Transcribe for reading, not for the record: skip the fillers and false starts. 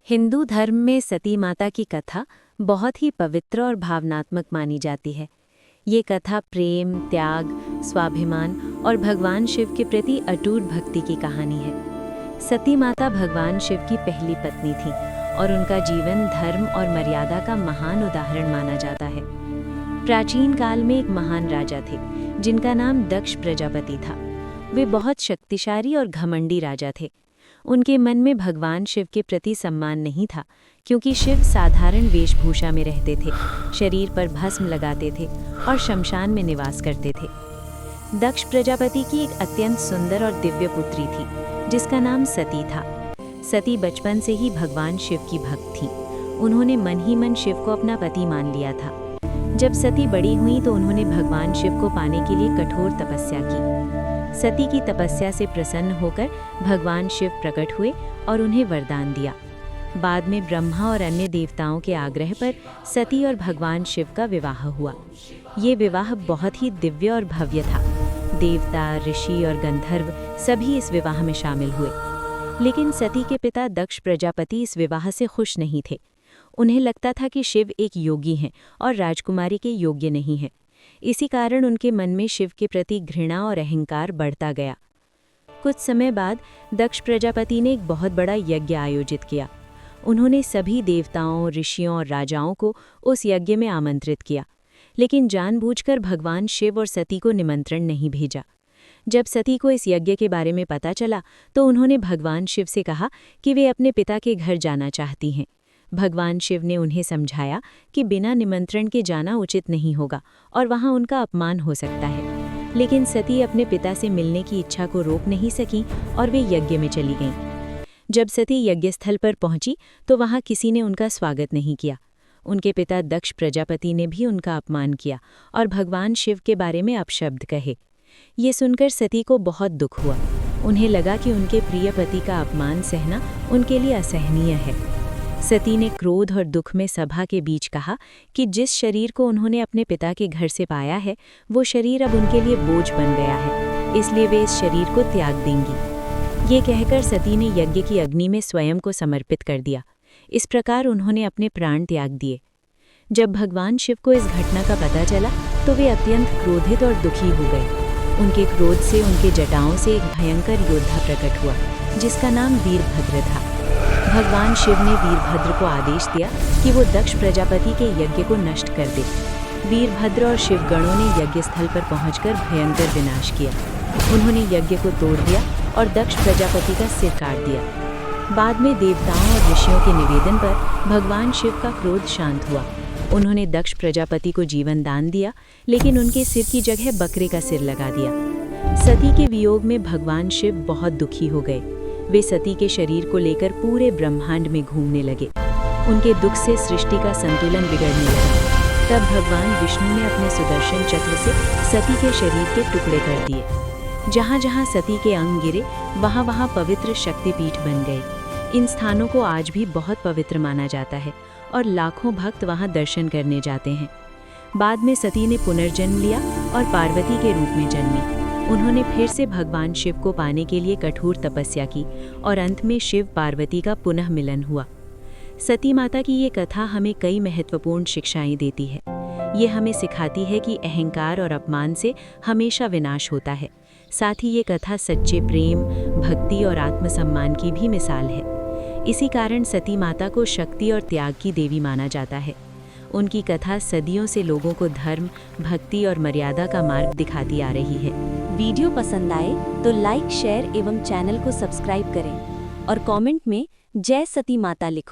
हिंदू धर्म में सती माता की कथा बहुत ही पवित्र और भावनात्मक मानी जाती है। ये कथा प्रेम, त्याग, स्वाभिमान और भगवान शिव के प्रति अटूट भक्ति की कहानी है। सती माता भगवान शिव की पहली पत्नी थी और उनका जीवन धर्म और मर्यादा का महान उदाहरण माना जाता है। प्राचीन काल में एक महान राजा थे जिनका नाम दक्ष प्रजापति था। वे बहुत शक्तिशाली और घमंडी राजा थे। उनके मन में भगवान शिव के प्रति सम्मान नहीं था, क्योंकि शिव साधारण वेशभूषा में रहते थे, शरीर पर भस्म लगाते थे और शमशान में निवास करते थे। दक्ष प्रजापति की एक अत्यंत सुंदर और दिव्य पुत्री थी जिसका नाम सती था। सती बचपन से ही भगवान शिव की भक्त थी। उन्होंने मन ही मन शिव को अपना पति मान लिया था। जब सती बड़ी हुई तो उन्होंने भगवान शिव को पाने के लिए कठोर तपस्या की। सती की तपस्या से प्रसन्न होकर भगवान शिव प्रकट हुए और उन्हें वरदान दिया। बाद में ब्रह्मा और अन्य देवताओं के आग्रह पर सती और भगवान शिव का विवाह हुआ। ये विवाह बहुत ही दिव्य और भव्य था। देवता, ऋषि और गंधर्व सभी इस विवाह में शामिल हुए। लेकिन सती के पिता दक्ष प्रजापति इस विवाह से खुश नहीं थे। उन्हें लगता था कि शिव एक योगी हैं और राजकुमारी के योग्य नहीं हैं। इसी कारण उनके मन में शिव के प्रति घृणा और अहंकार बढ़ता गया। कुछ समय बाद दक्ष प्रजापति ने एक बहुत बड़ा यज्ञ आयोजित किया। उन्होंने सभी देवताओं, ऋषियों और राजाओं को उस यज्ञ में आमंत्रित किया, लेकिन जानबूझकर भगवान शिव और सती को निमंत्रण नहीं भेजा। जब सती को इस यज्ञ के बारे में पता चला तो उन्होंने भगवान शिव से कहा कि वे अपने पिता के घर जाना चाहती हैं। भगवान शिव ने उन्हें समझाया कि बिना निमंत्रण के जाना उचित नहीं होगा और वहां उनका अपमान हो सकता है। लेकिन सती अपने पिता से मिलने की इच्छा को रोक नहीं सकी और वे यज्ञ में चली गईं। जब सती यज्ञस्थल पर पहुंची तो वहां किसी ने उनका स्वागत नहीं किया। उनके पिता दक्ष प्रजापति ने भी उनका अपमान किया और भगवान शिव के बारे में अपशब्द कहे। ये सुनकर सती को बहुत दुख हुआ। उन्हें लगा कि उनके प्रिय पति का अपमान सहना उनके लिए असहनीय है। सती ने क्रोध और दुख में सभा के बीच कहा कि जिस शरीर को उन्होंने अपने पिता के घर से पाया है वो शरीर अब उनके लिए बोझ बन गया है, इसलिए वे इस शरीर को त्याग देंगी। ये कहकर सती ने यज्ञ की अग्नि में स्वयं को समर्पित कर दिया। इस प्रकार उन्होंने अपने प्राण त्याग दिए। जब भगवान शिव को इस घटना का पता चला तो वे अत्यंत क्रोधित और दुखी हो गए। उनके क्रोध से उनके जटाओं से एक भयंकर योद्धा प्रकट हुआ जिसका नाम वीरभद्र था। भगवान शिव ने वीरभद्र को आदेश दिया कि वो दक्ष प्रजापति के यज्ञ को नष्ट कर दे। वीरभद्र और शिवगणों ने यज्ञस्थल पर पहुंचकर भयंकर विनाश किया। उन्होंने यज्ञ को तोड़ दिया और दक्ष प्रजापति का सिर काट दिया। बाद में देवताओं और ऋषियों के निवेदन पर भगवान शिव का क्रोध शांत हुआ। उन्होंने दक्ष प्रजापति को जीवन दान दिया, लेकिन उनके सिर की जगह बकरे का सिर लगा दिया। सती के वियोग में भगवान शिव बहुत दुखी हो गए। वे सती के शरीर को लेकर पूरे ब्रह्मांड में घूमने लगे। उनके दुख से सृष्टि का संतुलन बिगड़ने लगा। तब भगवान विष्णु ने अपने सुदर्शन चक्र से सती के शरीर के टुकड़े कर दिए। जहाँ जहाँ सती के अंग गिरे वहाँ वहाँ पवित्र शक्तिपीठ बन गए। इन स्थानों को आज भी बहुत पवित्र माना जाता है और लाखों भक्त वहाँ दर्शन करने जाते हैं। बाद में सती ने पुनर्जन्म लिया और पार्वती के रूप में जन्मी। उन्होंने फिर से भगवान शिव को पाने के लिए कठोर तपस्या की और अंत में शिव पार्वती का पुनः मिलन हुआ। सती माता की ये कथा हमें कई महत्वपूर्ण शिक्षाएं देती है। ये हमें सिखाती है कि अहंकार और अपमान से हमेशा विनाश होता है। साथ ही ये कथा सच्चे प्रेम, भक्ति और आत्मसम्मान की भी मिसाल है। इसी कारण सती माता को शक्ति और त्याग की देवी माना जाता है। उनकी कथा सदियों से लोगों को धर्म, भक्ति और मर्यादा का मार्ग दिखाती आ रही है। वीडियो पसंद आए तो लाइक, शेयर एवं चैनल को सब्सक्राइब करें और कमेंट में जय सती माता लिखो।